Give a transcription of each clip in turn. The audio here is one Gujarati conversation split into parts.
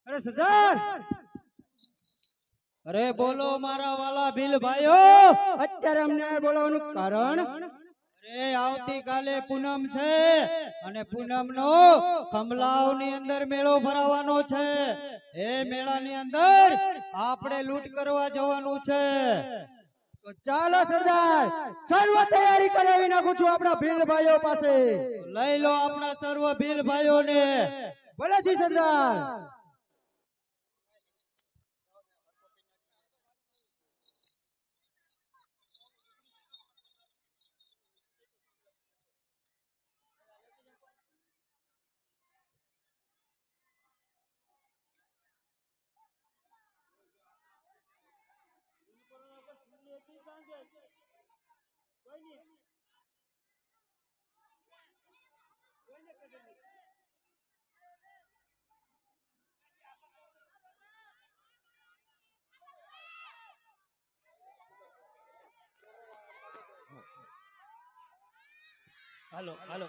અરે સરદાર, અરે બોલો મારા વાલા ભીલ ભાઈઓ. અત્યારે અમને બોલાવવાનું કારણ? અરે આવતીકાલે પૂનમ છે અને પૂનમ નો ખંભલાવ ની અંદર મેળો ભરાવાનો છે. એ મેળાની અંદર આપણે લૂંટ કરવા જવાનું છે. તો ચાલો સરદાર, સર્વ તૈયારી કરાવી નાખું છું આપણા ભીલ ભાઈઓ પાસે. લઈ લો આપણા સર્વ ભીલ ભાઈઓને. ભલેથી સરદાર. હાલો હાલો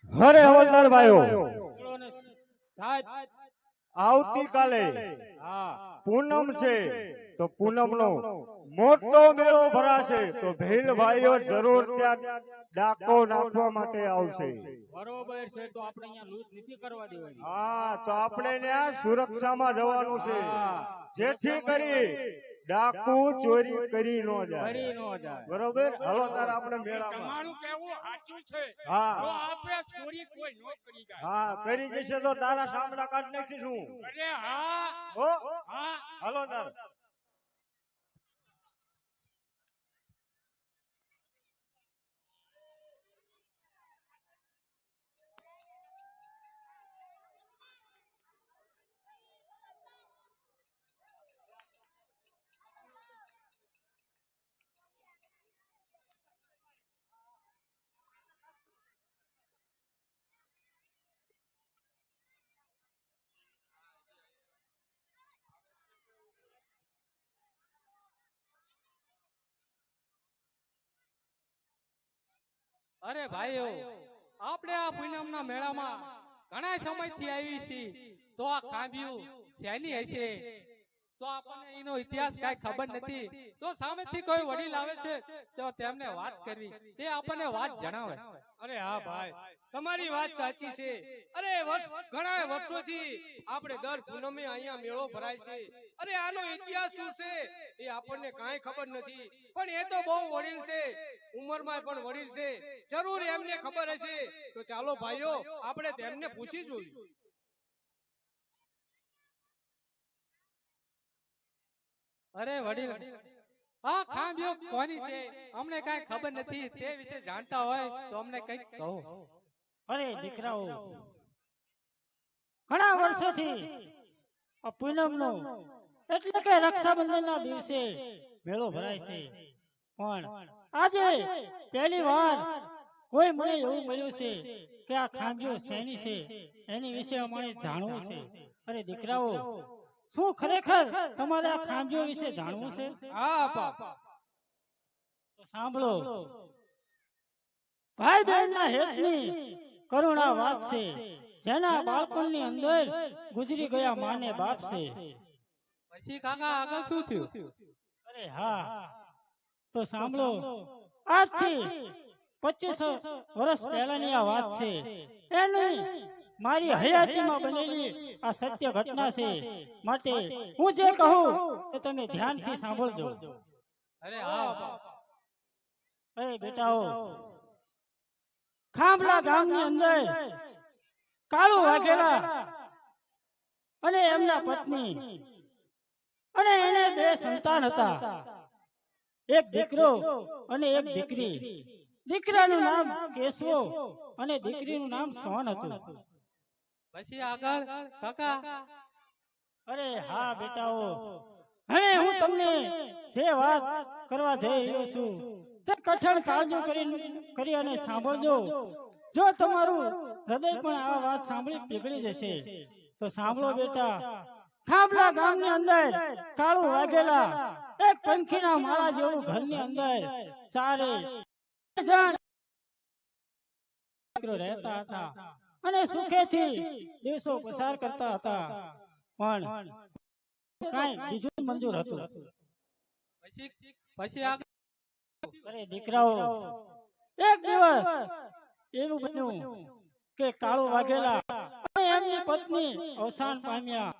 હરે હવલદાર ભાઈઓ, સાહેબ આવતીકાલે હા પૂનમ છે તો પૂનમ નો મોટો મેળો ભરાશે તો ભીલ ભાઈઓ જરૂર ત્યાં ડાકો નાખવા માટે આવશે. બરોબર છે, તો આપણે અહીંયા લૂંટ નથી કરવા દેવાની. હા, તો આપણે ત્યાં સુરક્ષામાં જવાનું છે, જેથી કરી ડાકુ ચોરી કરી ન જાય. કરી ન જાય. બરોબર, હાલો તાર આપણે મેળામાં. તમારું કહેવું સાચું છે. હા જો આપણે ચોરી કોઈ ન કરી જાય. હા, કરી જશે તો તારા સામડા કાઢ નાખીશું. અરે હા હો, હા. હાલો તાર. અરે ભાઈઓ, આપણે આ પૂનમના મેળામાં ઘણા સમયથી આવી છીએ, તો આ ખાંભ્યું શેની હશે? તો આપણને એનો ઇતિહાસ કાંઈ ખબર નથી. તો સામેથી કોઈ વડીલ આવે છે તો તેમને વાત કરવી, તે આપણને વાત જણાવે. અરે હા ભાઈ, તમારી વાત સાચી છે. અરે ઘણા વર્ષોથી આપણે દર પૂનમે અહીંયા મેળો ભરાય છે. અરે આનો ઇતિહાસ શું છે એ આપણને કાંઈ ખબર નથી, પણ એ તો બહુ વડીલ છે, ઉંમરમાં પણ વડીલ છે, જરૂર એમને ખબર હશે. તો ચાલો ભાઈઓ, આપણે તેમને પૂછી જોઈએ. અરે વડીલ, આ ખાંભ્યો કોની છે? અમને કાંઈ ખબર નથી, તે વિશે જાણતા હોય તો અમને કંઈક કહો. અરે દીકરાઓ, ઘણા વર્ષોથી આ પૂનમનો એટલે કે રક્ષાબંધનના દિવસે મેળો ભરાય છે, પણ આજે પહેલી વાર કોઈ મને એવું મળ્યું છે કે આ ખાંભ્યો શેની છે એની વિશે અમારે જાણવું છે. અરે દીકરાઓ, શું ખરેખર તમારે આ ખાંભ્યો વિશે જાણવું છે? હા બાપા, તો સાંભળો. ભાઈ બહેનના હેતની કરુણા વાત છે, જેના બાળપણની અંદર ગુજરી ગયા માને બાપ છે. પછી કાકા આગળ શું થયું? અરે હા, તો સાંભળો. આજથી 25 વર્ષ પહેલાની આ વાત છે. એની મારી હયાતીમાં બનેલી આ સત્ય ઘટના છે, માટે હું જે કહું તે તમે ધ્યાનથી સાંભળજો. અરે હા બાપા. અરે બેટાઓ, ખાંભલા ગામની અંદર કાળુ વાઘેલા અને એમના પત્ની અને એને 2 સંતાન હતા, એક દીકરો અને એક દીકરી. દીકરાનું નામ કેશવો અને દીકરીનું નામ સોન હતું. પછી આગળ કાકા? અરે હા બેટાઓ, હવે હું તમને જે વાત કરવા જઈ રહ્યો છું તે કઠણ કાળજો કરી અને સાંભળજો. જો તમારું હૃદય પણ આ વાત સાંભળી પીગળી જશે તો સાંભળો બેટા. ખાંભલા ગામની અંદર કાળુ વાઘેલા એક પંખીના માળા જેવું ઘરની અંદર 4 જણ દીકરો રહેતા હતા અને સુખેથી દિવસો પસાર કરતા હતા, પણ કાંઈ બીજું મંજૂર હતું. પછી પછી આગળ અરે દીકરાઓ, એક દિવસ એવું બન્યું કે કાળુ વાઘેલા અને એમની પત્ની અવસાન પામ્યા.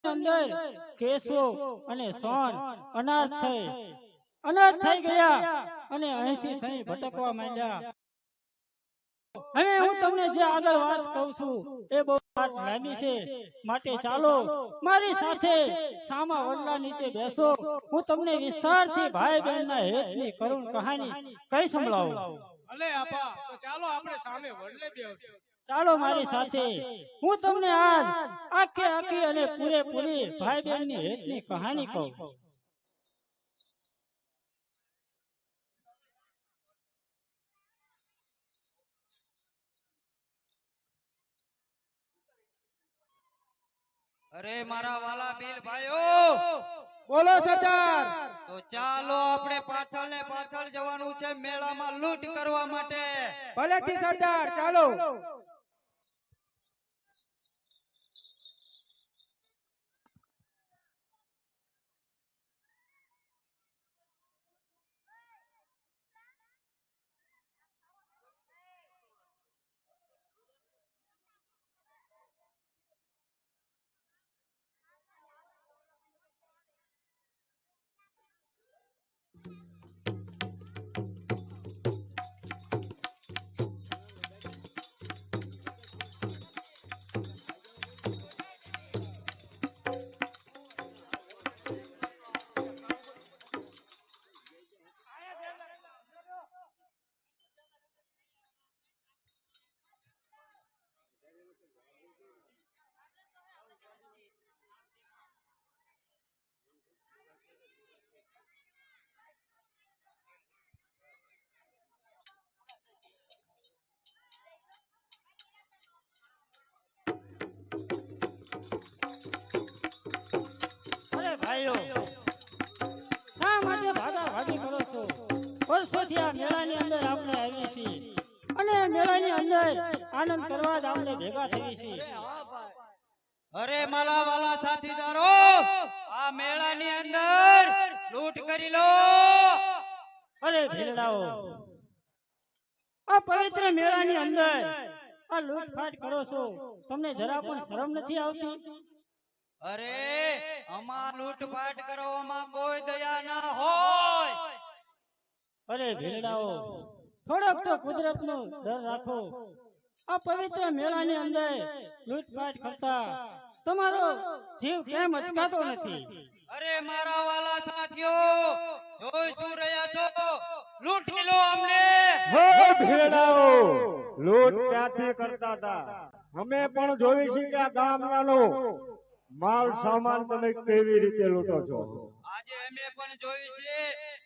અંદર કેશો અને સોન અનાથ થઈ ગયા અને અહીંથી થઈ ભટકવા માંડ્યા. હવે હું તમને જે આગળ વાત કહું છું એ બહુ લાંબી છે, માટે ચાલો મારી સાથે સામા વડલા નીચે બેસો. હું તમને વિસ્તારથી ભાઈ બહેનના હેતની કરુણ કહાની કઈ સંભળાવું. ભલે આપા, તો ચાલો આપણે સામે વડલે બેસીએ. ચાલો મારી સાથે, હું તમને આજ આખી અને પૂરેપૂરી ભાઈ બહેનની હેતની કહાની કહું. અરે મારા વાલા ભીલ ભાઈઓ, બોલો સરદાર. તો ચાલો આપણે પાછળ ને પાછળ જવાનું છે મેળામાં લૂંટ કરવા માટે. ભલેથી સરદાર, ચાલો. અરે ભાઈઓ, શા માટે ભાગાભાગી કરો છો? વર્ષોથી આ મેળાની અંદર આપણે આવી છીએ અને મેળાની અંદર આનંદ કરવા જ આપણે ભેગા થઈ છીએ. અરે મારા વાલા સાથીદારો, આ મેળાની અંદર લૂંટ કરી લો. અરે ભીલડાઓ, આ પવિત્ર મેળાની અંદર આ લૂંટફાટ કરો છો, તમને જરા પણ શરમ નથી આવતી? અરે અમાર લૂંટફાટ કરવામાં કોઈ દયા ના હોય. અરે ભીલડાઓ, થોડોક તો કુદરતનો ડર રાખો. આ પવિત્ર મેળાની અંદર લૂંટફાટ કરતા તમારો જીવ કેમ અચકાતો નથી? અરે મારા વાલા સાથીઓ, જોઈ શું રહ્યા છો? લૂંટી લો અમને. હો ભેડાઓ, લૂંટ ક્યાંથી કરતા હતા? અમે પણ જોઈ છે કે આ ગામડાનો માલ સામાન તમે કેવી રીતે લૂંટો છો. આજે અમે પણ જોયું છે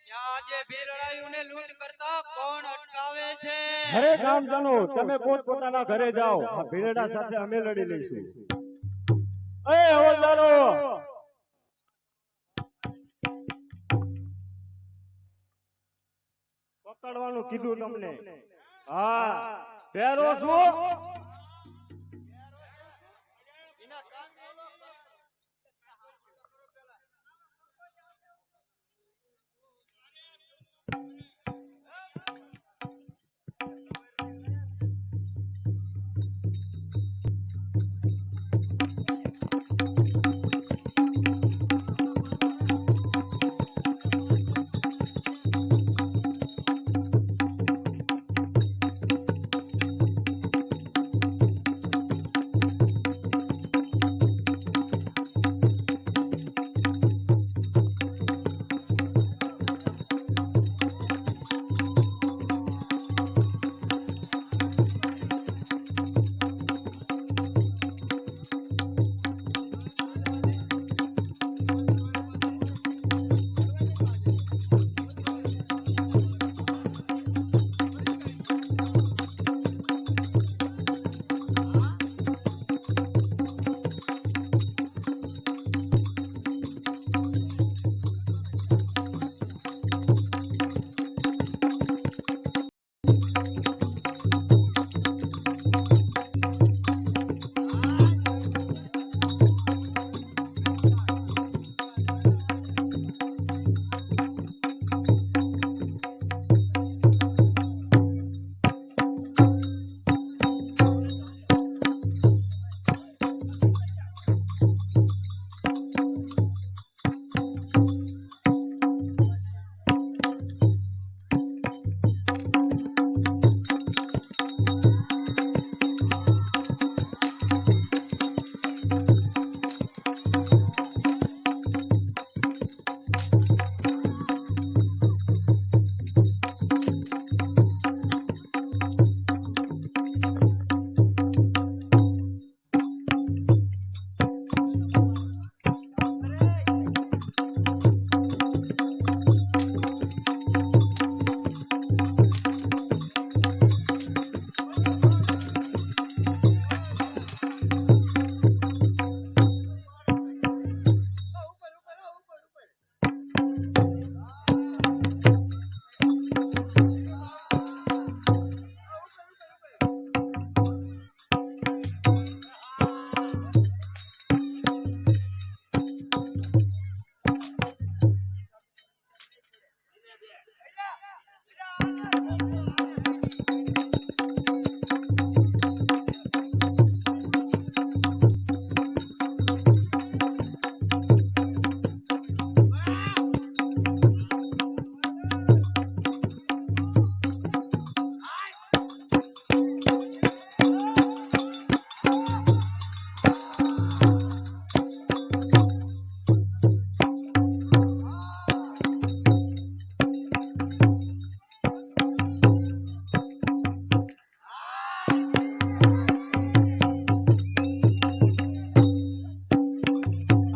કે આજે ભીલડાયુને લૂંટ કરતા કોણ અટકાવે છે. અરે ગામજનો, તમે પોતપોતાના ઘરે જાઓ, આ ભીલડા સાથે અમે લડી લઈશું. એ હવલદારો, પકડવાનું કીધું તમને. હા, પહેરો શું?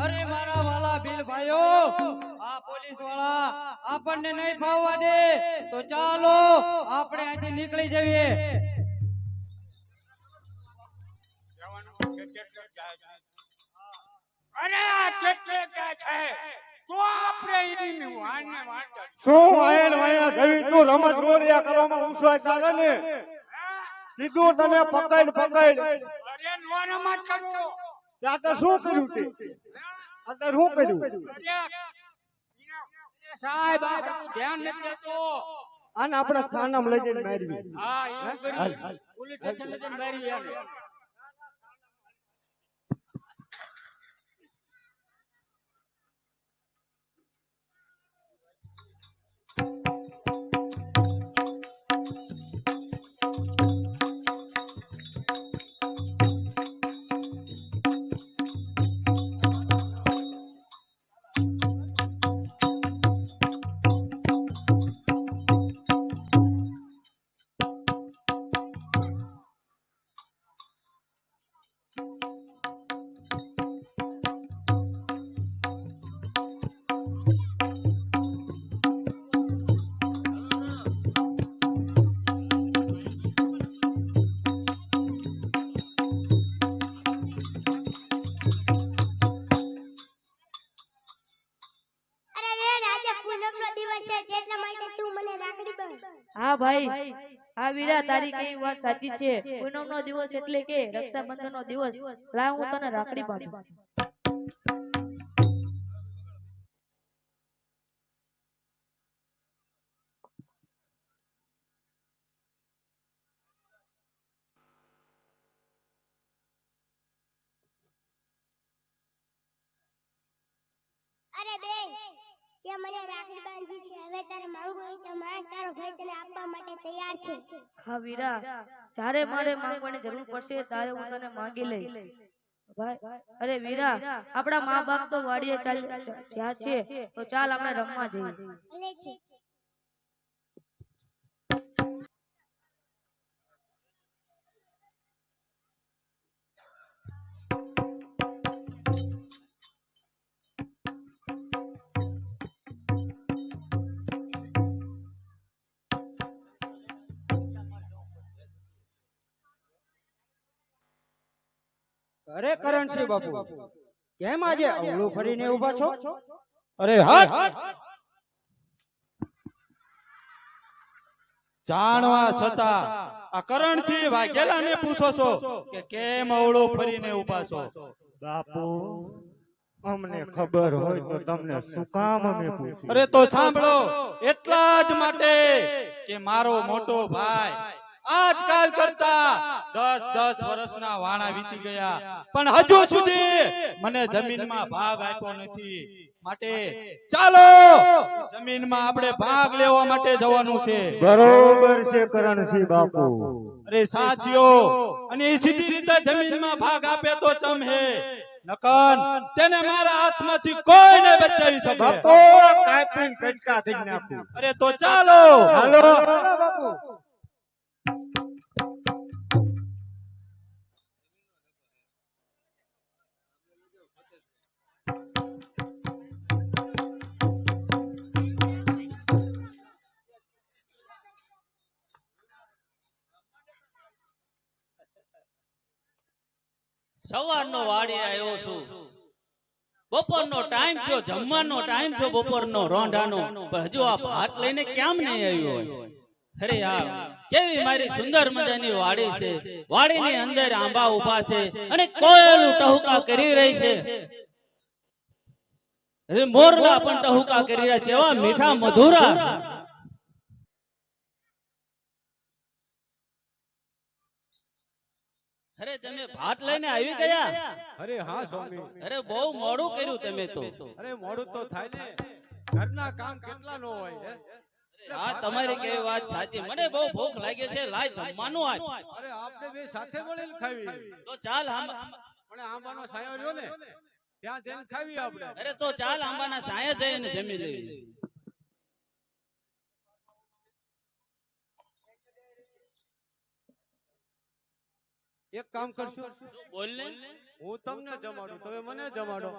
અરે મારા વાલા ભીલ ભાઈઓ, આ પોલીસ વાળા આપણને નહીં ફાવવા દે તો ચાલો આપણે અહીંથી નીકળી જઈએ. અરે આ કેટલે જાય છે તો આપણે એની વાને વાંચ શું વાયણ વાયણ ગઈ તું રમત રોરિયા કરવામાં ઉછવાય તારે ને કીધું તને પકડ અરે નો રમત કરો ત્યાં તો શું કર્યું તે અત્યારે શું કર્યું અરે સાહેબ આ બધું ધ્યાન નથી દેતો આને આપણે ખાનામાં લઈ જઈને મારવી હા એવું કરી પોલીસ સ્ટેશન લઈને મારી આને હા ભાઈ, હા વીરા, તારી કઈ વાત સાચી છે. પૂનમ નો દિવસ એટલે કે રક્ષાબંધન નો દિવસ. લાવ હું તને રાખડી બાંધું. અરે બેન, તે મને રાખડી બાંધી છે. હવે તારે માંગવું હોય તો માંગ, તારો ભાઈ તને આપવા માટે તૈયાર છે. હા વીરા, જ્યારે મારે માંગવાની જરૂર પડશે ત્યારે હું તને માંગી લઈશ. ભાઈ, અરે વીરા, આપણા મા બાપ તો વાડીએ જ્યાં છે, તો ચાલ આપણે રમવા જઈએ. ભલે છે. અરે કરણસિંહ બાપુ, કેમ આજે અવળું ફરીને ઊભા છો? અરે હટ! જાણવા છતાં આ કરણસિંહ વાઘેલાને પૂછો છો કે કેમ અવળો ફરીને ઊભા છો? બાપુ અમને ખબર હોય તો તમને શું કામ અમે પૂછ્યું? અરે તો સાંભળો, એટલા જ માટે કે મારો મોટો ભાઈ આજકાલ કરતા 10 વર્ષના વાણા વીતી ગયા, પણ હજુ સુધી મને જમીનમાં ભાગ આપ્યો નથી. માટે ચાલો જમીનમાં આપણે ભાગ લેવા માટે જવાનું છે. બરોબર છે કરણસિંહ બાપુ. અરે સાથીઓ, અને એ સીધી રીતે જમીનમાં ભાગ આપે તો ચમ હે, નકન તેને મારા હાથમાંથી કોઈ નહીં બચાવી શકે. બાપુ કાપીને કટકા કરી નાખું. અરે તો ચાલો હાલો બાપુ, સવારનો વાડી આવ્યો છું. બપોરનો ટાઈમ થયો, જમવાનો ટાઈમ થયો, બપોરનો રોંઢાનો, પણ હજુ આ ભાત લઈને કેમ નહીં આવ્યો હોય? અરે યાર, કેવી મારી સુંદર મજાની વાડી છે. વાડીની અંદર આંબા ઉભા છે અને કોયલું ટહુકા કરી રહી છે. અરે મોરલા પણ ટહુકા કરી રહ્યા છે, એવા મીઠા મધુરા. અરે તમે ભાત લઈને આવી ગયા? અરે હા સ્વામી. અરે બહુ મોડું કર્યું તમે તો. અરે મોડું તો થાય ને, ઘરના કામ કેટલા નો હોય હે? હા તમારી કેવી વાત સાચી. મને બહુ ભૂખ લાગે છે, લાય જમવાનું આપ. અરે આપણે બે સાથે મળીને ખાવી. તો ચાલ પણ આંબાનો છાંયો રહ્યો ને, ત્યાં જઈને ખાવી આપણે. અરે તો ચાલ આંબાના છાંયે જઈને જમી લેવી. એક કામ કરશો, બોલ ને. હું તમને જમાડું, તમે મને જમાડો.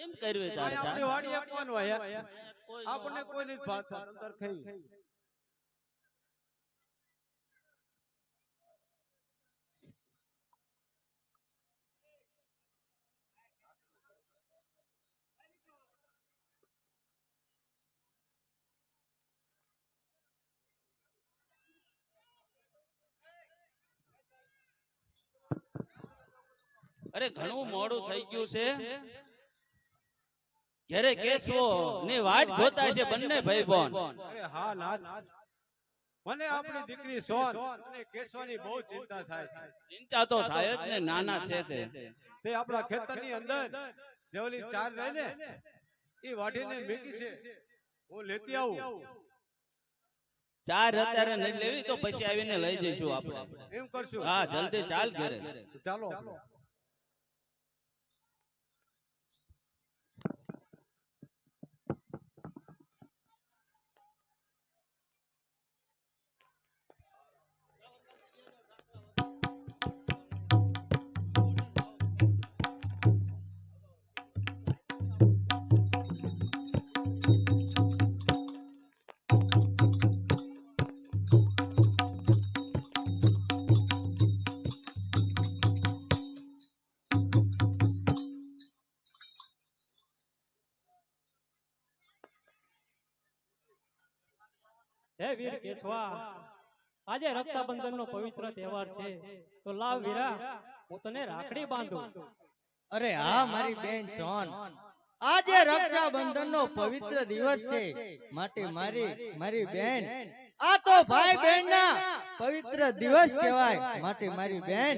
એમ કર્યું તારે? આપણે વાડી આપવાનું હોય, આપણને કોઈ નથી ભાવતા, અંદર ખાઈ. અરે ઘણું મોડું થઈ ગયું છે. ઘરે કેશવો ને વાટ જોતા છે બંને ભાઈ બોન. અરે હા નાથ, મને આપણી દીકરી સોન અને કેશવાની બહુ ચિંતા થાય છે. ચિંતા તો થાય જ ને, નાના છે તે. તે આપણા ખેતરની અંદર જે ઓલી ચાર રહે ને, એ વાઢીને મેકી છે, હું લેતી આવું. ચાર અત્યારે નહીં લેવી તો પછી આવીને લઈ જઈશું આપણે. એમ કરશું? હા જલ્દી ચાલ ઘરે. ચાલો. હે વીર કેશવા, આજે રક્ષાબંધન નો પવિત્ર તહેવાર છે, તો લાવ વીરા હું તને રાખડી બાંધું. અરે હા મારી બેન સોન, આજે રક્ષાબંધન નો પવિત્ર દિવસ છે, માટે મારી બેન, આ તો ભાઈ બહેન ના પવિત્ર દિવસ કહેવાય, માટે મારી બેન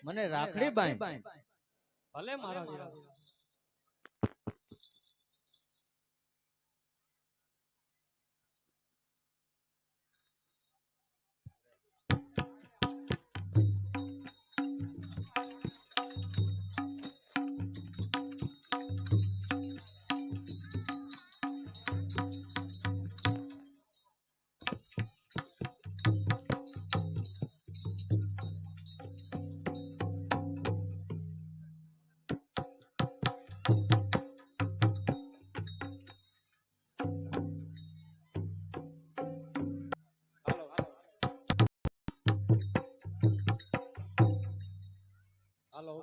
મને રાખડી બાંધ. ભલે મારા વીરા. હાલો.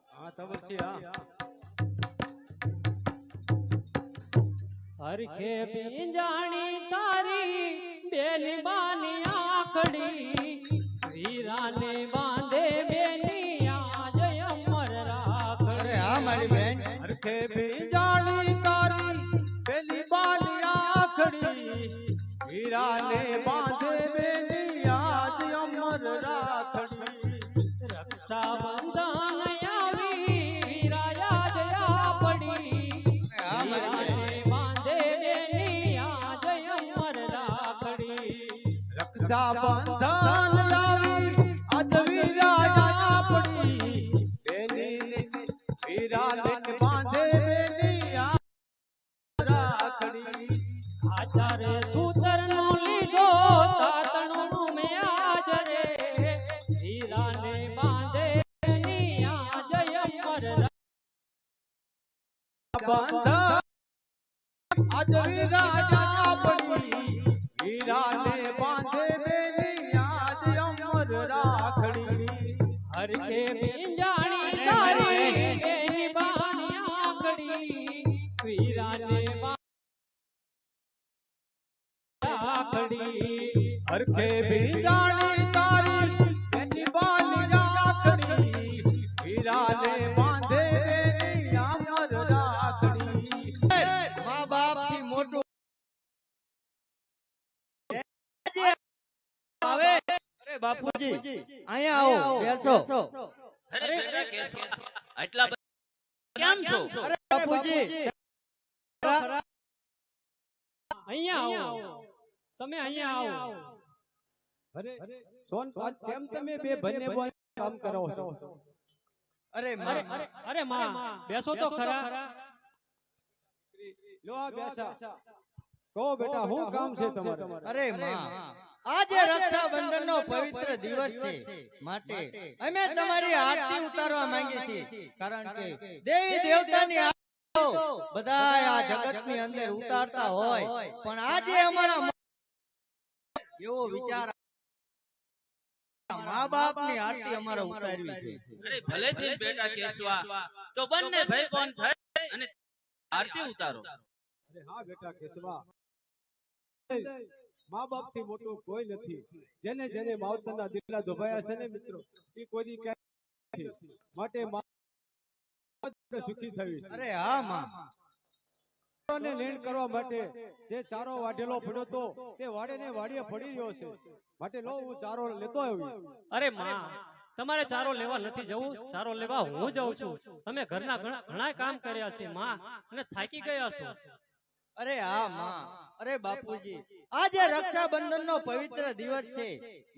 હા તબરજી હા. હરખે પિંજાણી તારી બેની બાની આખડી, વીરાને બાંધે બેની આજ અમર રાખડી. અરે હા મારી બેન, હરખે પિંજાણી તારી પેલી બાલી આખડી હીરાને બાંધે બેની આજ અમર રાખડી રક્ષાબંધન આવી વીરા જયા પડી હીરાને બાંધે બેની આજ અમર રાખડી રક્ષાબંધન આવી આજ વીરા પડી બેની વીરાને બાંધે બેની આજ રાખડી આચારે સૂતર નો લીધો તાતણું મે આજ રે હીરાને બાંધે ની આજ અમર બંધન આજ વીરા પડી હીરાને બાંધે બેની આજ અમર રાખડી હરકે પિંજાણી તારી એની બાણી આંગળી વીરાને રાખડી હરખે ભીડાણી તારી એની બાલી રાખડી હીરાને બાંધે બેની અમર રાખડી મા બાપ થી મોટું આવે. અરે બાપુજી અહીંયા આવો, બેસો. અરે બેટા કેશવા આટલા બધા કેમ છો? અરે બાપુજી અહીંયા આવો, તમે અહીંયા આવો. અરે સોન કેમ તમે બે બંને બોલ કામ કરો છો? અરે અરે માં બેસો તો ખરા. લો આ બેસા. કહો બેટા શું કામ છે તમારે? અરે માં, આજે રક્ષાબંધન નો પવિત્ર દિવસ છે, માટે અમે તમારી આરતી ઉતારવા માંગીએ છીએ. કારણ કે દેવી દેવતાની આરતીઓ બધા આ જગતની અંદર ઉતારતા હોય, પણ આજે અમારા એવો વિચાર મા બાપ ની આરતી અમારે ઉતારવી છે. અરે ભલે થી બેટા કેશવા, તો બંને ભાઈ કોણ થઈ અને આરતી ઉતારો. અરે હા બેટા કેશવા, મા બાપ થી મોટું કોઈ નથી. જેને જેને માવતરના દિલના દુભાયા છે ને મિત્રો, એ કોઈ ક્યાંય નથી. માટે સુખી થવી છે. અરે હા માં, ને લેણ કરવા માટે જે ચારો વાઢેલો પડ્યો તો તે વાડે ને વાડીએ પડી રહ્યો છે. માટે લો હું ચારો લેતો આવ્યો. અરે માં, તમારે ચારો લેવા નથી જવું, ચારો લેવા હું જાઉં છું. તમે ઘરના ઘણા કામ કર્યા છે માં, અને થાકી ગયા છો. અરે હા માં, અરે બાપુજી આજે રક્ષાબંધન નો પવિત્ર દિવસ છે,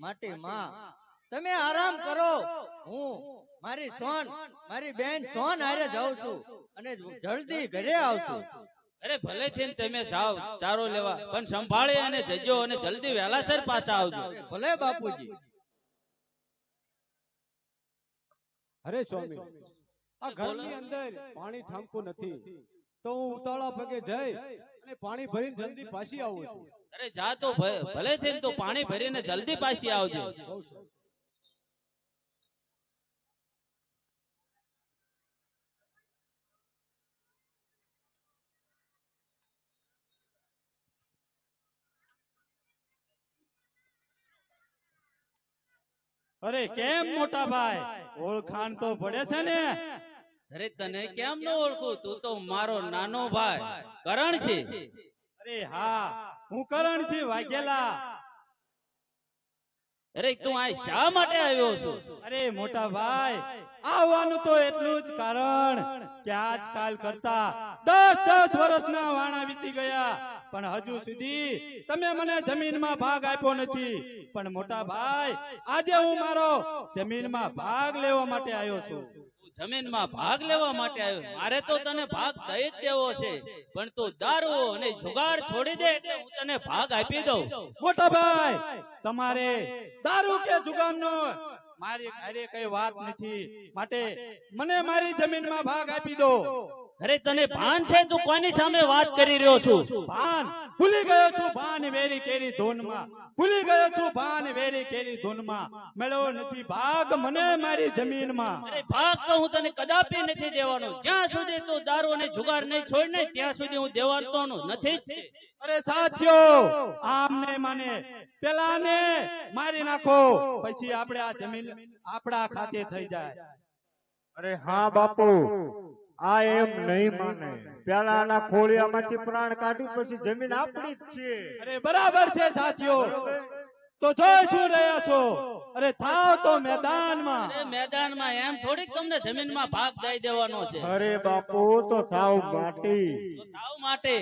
માટે માં તમે આરામ કરો. હું મારી સોન, મારી બેન સોન હારે જાઉં છું અને જલ્દી ઘરે આવશું. અરે ભલે થઈને તમે જાઓ ચારો લેવા, પણ સંભાળે અને જજો અને જલ્દી વહેલાસર પાછા આવજો. ભલે બાપુજી. અરે સ્વામી, આ ઘરની અંદર પાણી થાંભતું નથી, તો હું ઉતાળા પગે જઈ અને પાણી ભરીને જલ્દી પાછી આવું છું. અરે જા તો ભલે થઈને તો પાણી ભરીને જલ્દી પાછી આવજો. અરે કેમ મોટા ભાઈ, ઓળખાણ તો પડે છે ને? અરે તને કેમ ન ઓળખું? તું તો મારો નાનો ભાઈ કરણ છે. અરે હા, હું કરણ છું વાઘેલા. અરે તું આ શા માટે આવ્યો છું? અરે મોટા ભાઈ, આવવાનું તો એટલું જ કારણ કે આજકાલ કરતા 10 વર્ષના વાણા વીતી ગયા, પણ હજુ સુધી તમે મને જમીનમાં ભાગ આપ્યો નથી. પણ મોટા ભાઈ, આજે હું મારો જમીનમાં ભાગ લેવા માટે આવ્યો છું. જમીનમાં ભાગ લેવા માટે આવ્યો? મારે તો તને ભાગ દઈ જ દેવો છે, પણ તું દારૂ અને જુગાર છોડી દે એટલે હું તને ભાગ આપી દઉં. મોટા ભાઈ, તમારે દારૂ કે જુગારનો મારી ઘરે કઈ વાત નથી, માટે મને મારી જમીનમાં ભાગ આપી દો. અરે તને ભાન છે તું કોની સામે વાત કરી રહ્યો છું? ભાન ભૂલી ગયો છું, ભાન વેરી કેરી ધૂનમાં ભૂલી ગયો છું, ભાન વેરી કેરી ધૂનમાં મેળો નથી ભાગ મને મારી જમીનમાં. અરે ભાગ તો હું તને કદાપી નથી દેવાનો. જ્યાં સુધી તું દારૂ અને જુગાર નહીં છોડ ને ત્યાં સુધી હું દેવાનો નથી જ. અરે સાથીઓ, આમને માને પેલાને મારી નાખો, પછી આપણે આ જમીન આપણા ખાતે થઈ જાય. અરે હા બાપુ, આ એમ નહીં માને. પેલાના ખોળિયામાંથી પ્રાણ કાઢી પછી જમીન આપણી જ છે. અરે બરાબર છે સાથીઓ, તો જોઈ શું રહ્યા છો? અરે થાવ તો મેદાનમાં. અરે મેદાનમાં એમ થોડીક તમને જમીનમાં ભાગ દઈ દેવાનો છે. અરે બાપુ તો થાવ માટી. તો થાવ માટે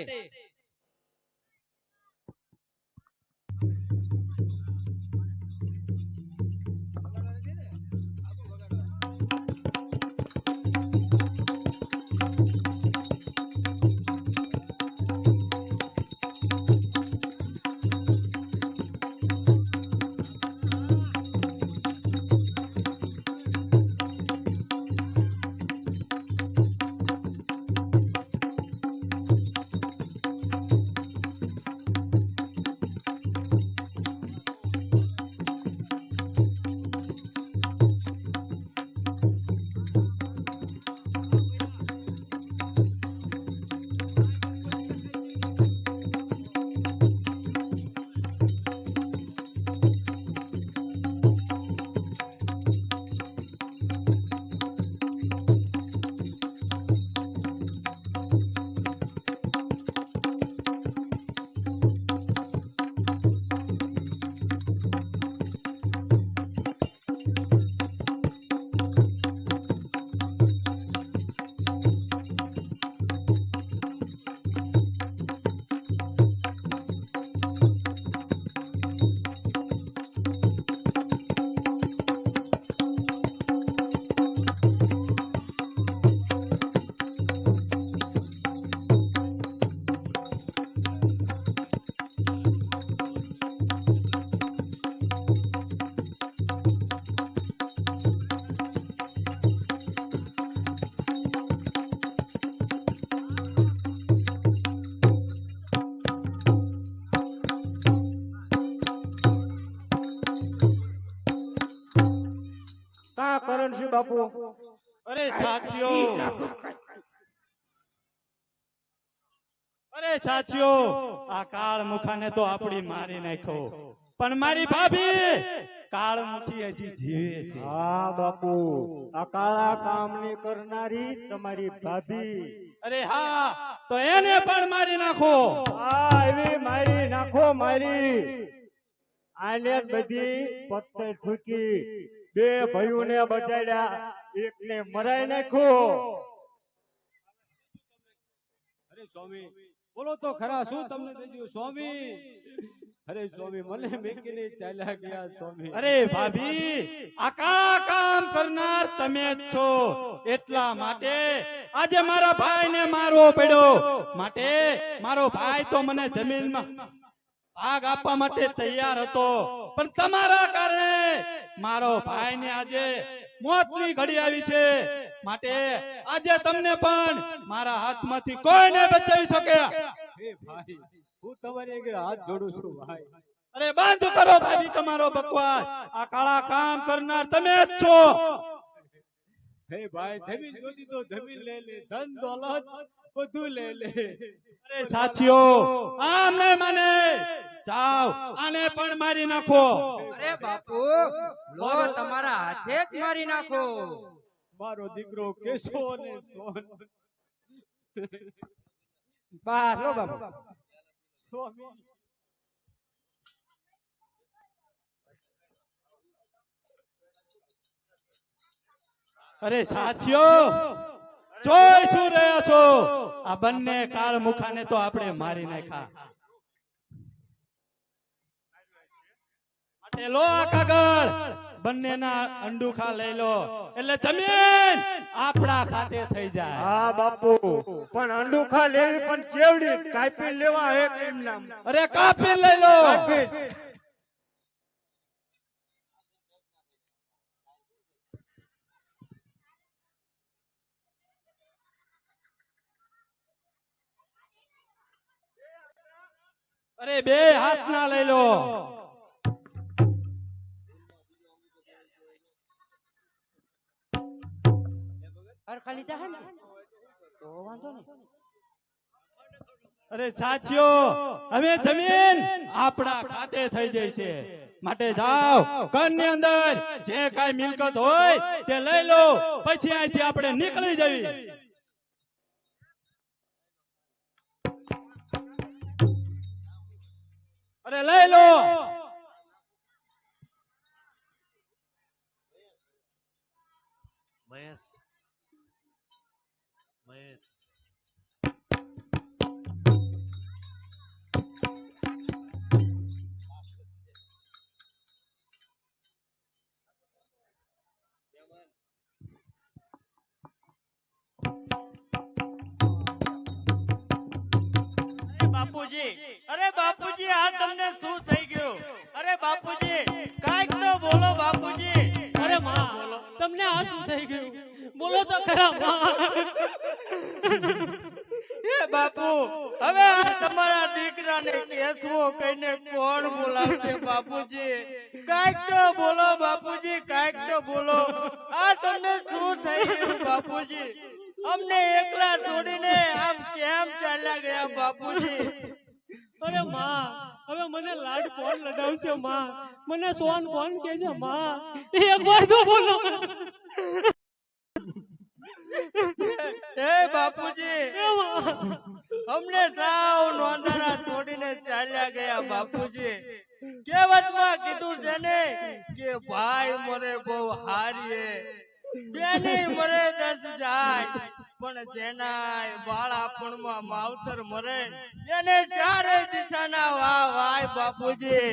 કા કરણસિંહ બાપુ? અરે સાથીઓ, આ કાળ મુખાને તો આપણી મારી નાખ્યો, પણ મારી ભાભી કાળ મુઠી હજી જીવે છે. હા બાપુ, આ કાળા કામની કરનારી તમારી ભાભી. અરે હા, તો એને પણ મારી નાખો. હા એવી મારી નાખો મારી. આને બધી પત્તે ઠૂકી બે ભાઈઓને બચાડ્યા, એકને મરાઈ નાખ્યો. અરે સ્વામી બોલો તો ખરા, શું તમને થઈ ગયું સ્વામી? અરે સ્વામી મને મેકીને ચાલ્યા ગયા સ્વામી. અરે ભાભી, આ કાળા કામ કરનાર તમે જ છો, એટલા માટે આજે મારા ભાઈને મારવો પડ્યો. માટે મારો ભાઈ તો મને જમીનમાં ભાગ આપવા માટે તૈયાર હતો, પણ તમારા કારણે મારો ભાઈને આજે મોતની ઘડી આવી છે. માટે આજે તમને પણ મારા હાથમાંથી કોઈને બચાવી શકે. હે ભાઈ, હું તમારી આગળ હાથ જોડું છું ભાઈ. અરે બંધ કરો ભાભી તમારો બકવાસ. આ કાળા કામ કરનાર તમે જ છો. હે ભાઈ, જમીન જોતી તો જમીન લે લે, ધન દોલત બધું લે લે. અરે સાથીઓ, આમ નહીં માને. જાઓ, આને પણ મારી નાખો. અરે બાપુ, લો તમારા હાથે જ મારી નાખો. મારો દીકરો કેશો ને સોન. બસ લો બાપુ. સ્વામી અરે સાથીઓ, જોઈ શું રહ્યા છો? આ બંને કાળ મુખાને તો આપણે મારી નાખ્યા. માટે લો આ કાગળ, બંનેના અંડુખા લઈ લો, એટલે જમીન આપણા ખાતે થઈ જાય. હા બાપુ, પણ અંડુખા લેવી પણ ચેવડી કાપી લેવા એક એમ નામ. અરે કાપી લઈ લો. અરે બે હાથ ના લઈ લો. અરે સાથીઓ, હવે જમીન આપણા ખાતે થઈ જાય છે. માટે જાઓ, ઘરની અંદર જે કાંઈ મિલકત હોય તે લઈ લો, પછી અહીંથી આપણે નીકળી જવી. અરે લઈ લો. મહેશ મહેશ બાપુજી, અરે બાપુજી, આ તમને શું થઈ ગયું? અરે બાપુજી, કાંઈક તો બોલો બાપુજી. અરે માં, તમને આ શું થઈ ગયું? બોલો તો ખરા માં. હે બાપુ, હવે આ તમારા દીકરાને કેસવો કહીને કોણ બોલાવશે બાપુજી? કાંઈક તો બોલો બાપુજી, કાંઈક તો બોલો. આ તમને શું થઈ ગયું બાપુજી? અમને એકલા છોડીને આમ કેમ ચાલ્યા ગયા બાપુજી? અરે માં, હવે મને લાડ કોણ લડાવશે માં? મને સોન કોણ કે છે માં? એક વાર તો બોલો. હે બાપુજી, અમને સાવ નોંધારા છોડીને ચાલ્યા ગયા બાપુજી. કહેવતમાં કીધું છે ને કે ભાઈ મરે બહુ હારીએ, બેની મરે 10 જાય, પણ જેના બાળાપણમાં માવતર મરે એને ચારે દિશાના વાહ વાય બાપુજી.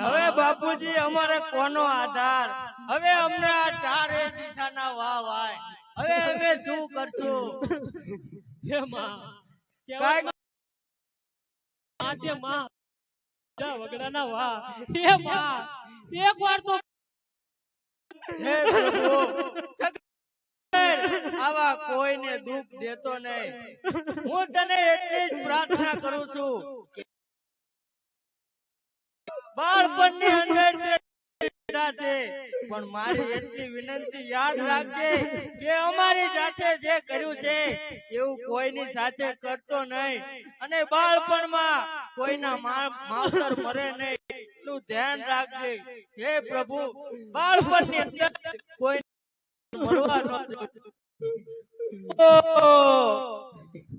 હવે બાપુજી અમારે કોનો આધાર? હવે અમને આ ચારે દિશાના વાહ વાય. હવે અમે શું કરશું? હે માં, આતે માં વગડાના વાહ. હે માં, એક વાર તો હે પ્રભુ, આવા કોઈને દુઃખ દેતો નહીં. હું તને એટલી જ પ્રાર્થના કરું છું કે બાળપણની અંદર છે, પણ મારી એટલી વિનંતી યાદ રાખજે કે અમારી સાથે જે કર્યું છે એવું કોઈની સાથે કરતો નહીં. અને બાળપણમાં કોઈના માવતર મરે નહીં એનું ધ્યાન રાખજે. હે પ્રભુ, બાળપણની અંદર કોઈ મરવા ન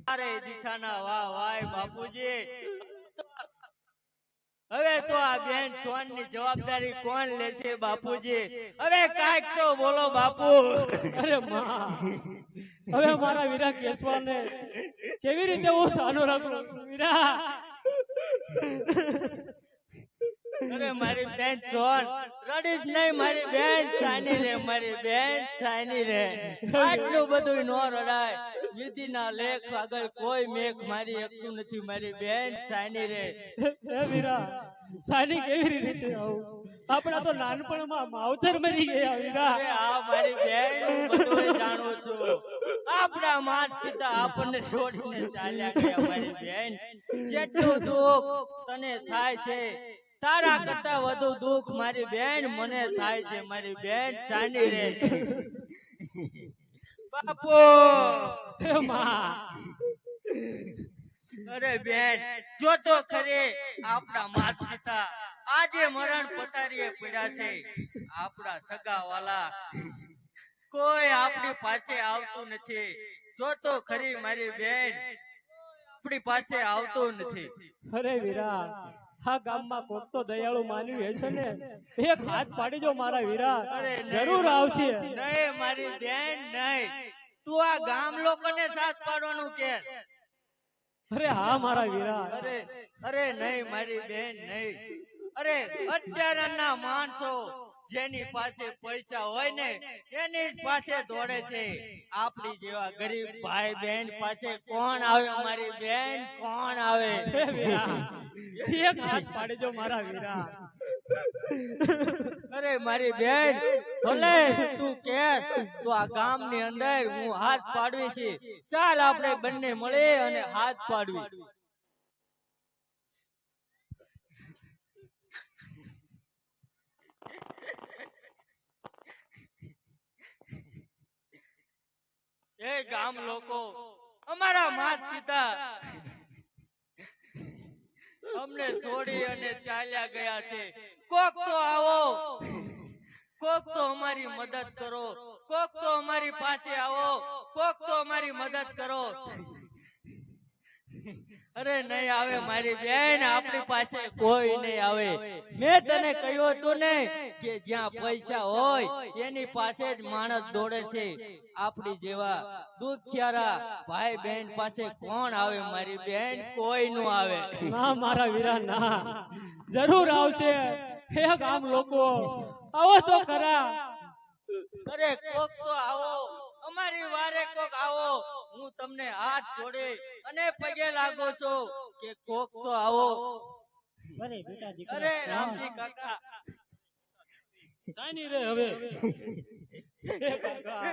ચારે દિશાના વાહ વાય બાપુજી. હવે તો આ બેન સોન ની જવાબદારી કોણ લેશે બાપુજી? હવે કાંઈક તો બોલો બાપુ. અરે માં, હવે મારા વીરા કેશવાને કેવી રીતે હું સાનો રાખું વીરા? અરે મારી બેન સોન, રડીશ નહીં મારી બેન, સાની રે મારી બેન, સાની રે. આટલું બધું નો રડાય. વિધિના લેખ આગળ કોઈ મેઘ મારી શકતું નથી મારી બેન, સાની રે. હે વીરા, સાની કેવી રીતે આવું? આપણા તો નાનપણમાં માવતર મરી ગયા વીરા. આ મારી બેન, હું બધું જાણું છું. આપણા માત પિતા આપણને છોડીને ચાલ્યા ગયા મારી બેન. જેટલું દુઃખ તને થાય છે તારા કરતા વધુ દુઃખ મારી બેન મને થાય છે મારી બેન, સાની રે. બાપુ, અરે બેન, જો તો ખરે આપણા માત પિતા આજે મરણ પથારીએ પડ્યા છે. આપણા સગા વાલા કોઈ આપણી પાસે આવતું નથી. જો તો ખરી મારી બેન, આપણી પાસે આવતું નથી. અરે વીરા, આ ગામમાં કોક તો દયાળુ માનવી હશે ને? એક હાથ પાડી જો મારા વીરા, જરૂર આવશે. નહીં મારી બેન, નહીં. તું આ ગામ લોકોને સાથ પાડવાનું કે? અરે હા મારા વીરા. અરે નહીં મારી બેન, નહીં. અરે અત્યારના માણસો જેની પાસે પૈસા હોય ને એની પાસે દોડે છે. આપણી જેવા ગરીબ ભાઈ બહેન પાસે કોણ આવે મારી બેન, કોણ આવે? એક હાથ પાડજો મારા વીરા. અરે મારી બેન, ભલે તું કે તો આ ગામની અંદર હું હાથ પાડવી છે. ચાલ આપણે બંને મળે અને હાથ પાડવી. એ ગામ લોકો, અમારા માત પિતા અમને છોડી અને ચાલ્યા ગયા છે. કોક તો આવો, કોક તો અમારી મદદ કરો, કોક તો અમારી પાસે આવો, કોક તો અમારી મદદ કરો. અરે નહીં આવે મારી બેન, આપણી પાસે કોઈ નહીં આવે. મેં તને કહ્યું હતું ને કે જ્યાં પૈસા હોય એની પાસે જ માણસ દોડે છે. આપણી જેવા દુખિયારા ભાઈ બહેન પાસે કોણ આવે મારી બેન? કોઈ નું આવે. ના મારા વીરા ના, જરૂર આવશે. હે ગામ લોકો, આવો તો ખરા. અરે કોક તો આવો, અમારી વારે કોક આવો. હું તમને હાથ જોડે અને પગે લાગો છો કે કોક તો આવો. અરે બેટા દીકરા, અરે રામજી કાકા, સાની રે હવે. હે કાકા,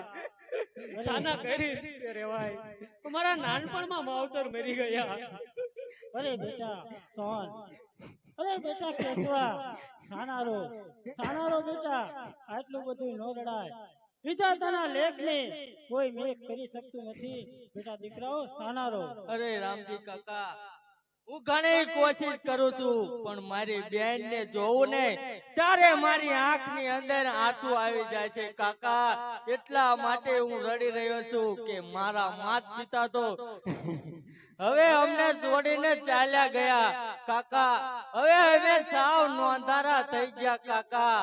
સાના કઈ રીતે રેવાય? તમારા નાનપણમાં માવતર મરી ગયા. અરે બેટા સોન, અરે બેટા કેશવા, સાનારો બેટા, આટલું બધું ન રડાય. વિધાતાના લેખને કોઈ મેઘ કરી શકતું નથી. બેટા દીકરાઓ સાનારો. અરે રામજી કાકા, હું ઘણી કોશિશ કરું છું પણ મારી બેન ને જોઉં ને ત્યારે મારી આંખની અંદર આંસુ આવી જાય છે કાકા. એટલા માટે હું રડી રહ્યો છું કે મારા માત પિતા તો હવે અમને છોડીને ચાલ્યા ગયા કાકા. હવે અમે સાવ નોંધારા થઈ ગયા કાકા.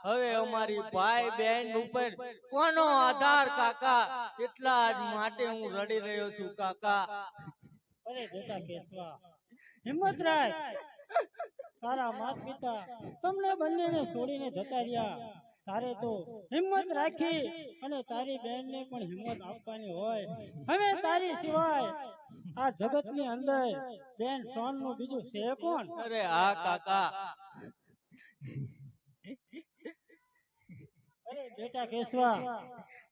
હવે અમારી ભાઈ બહેન ઉપર કોનો આધાર કાકા? એટલા જ માટે હું રડી રહ્યો છું કાકા. અરે બેટા કેશવા, હિંમત રાખ. તારા માતા પિતા તમને બંનેને છોડીને જતા રહ્યા. તારે તો હિંમત રાખી અને તારી બહેનને પણ હિંમત આપવાની હોય. હવે તારી સિવાય આ જગતની અંદર બેન સોનનું બીજું છે કોણ? અરે હા કાકા. અરે બેટા કેશવા,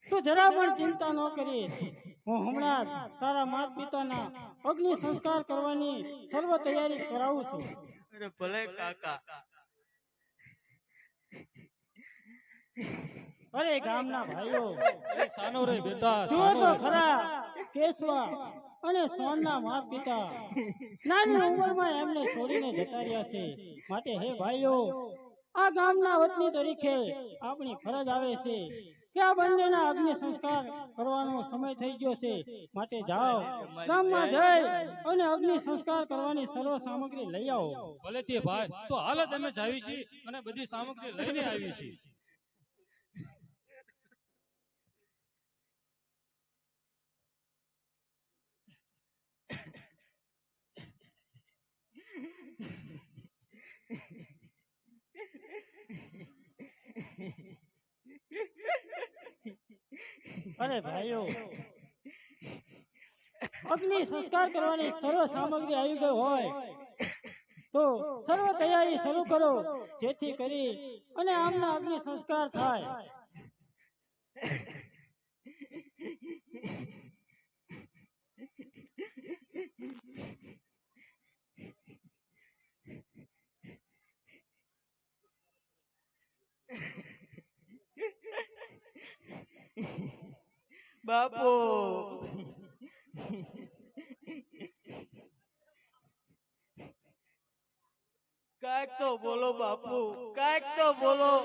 તું જરા પણ ચિંતા ન કરીશ. હું હમણાં તારા માતા પિતાના અગ્નિ સંસ્કાર કરવાની સર્વ તૈયારી કરાવું છું. અરે ભલે કાકા. અરે ગામના ભાઈઓ, સાનો રે બેટા, જુઓ તો ખરા, કેશવા અને સોનના માતા પિતા નાની ઉંમરમાં એમને છોડીને જતા રહ્યા છે. માટે હે ભાઈઓ, આ ગામના વતની તરીકે આપણી ફરજ આવે છે કે આ બંનેના અગ્નિ સંસ્કાર કરવાનો સમય થઈ ગયો છે. માટે જાઓ, ગામમાં જઈ અને અગ્નિ સંસ્કાર કરવાની સર્વ સામગ્રી લઈ આવો. ભલે તે ભાઈ, તો હાલ જ અમે જાવી છીએ અને બધી સામગ્રી લઈને આવી છીએ. અરે ભાઈઓ, અગ્નિ સંસ્કાર કરવાની સર્વ સામગ્રી આવી ગઈ હોય તો સર્વ તૈયારી શરૂ કરો, જેથી કરી અને આમના અગ્નિ સંસ્કાર થાય. બાપુ, કાંઈક તો બોલો બાપુ, કાંઈક તો બોલો.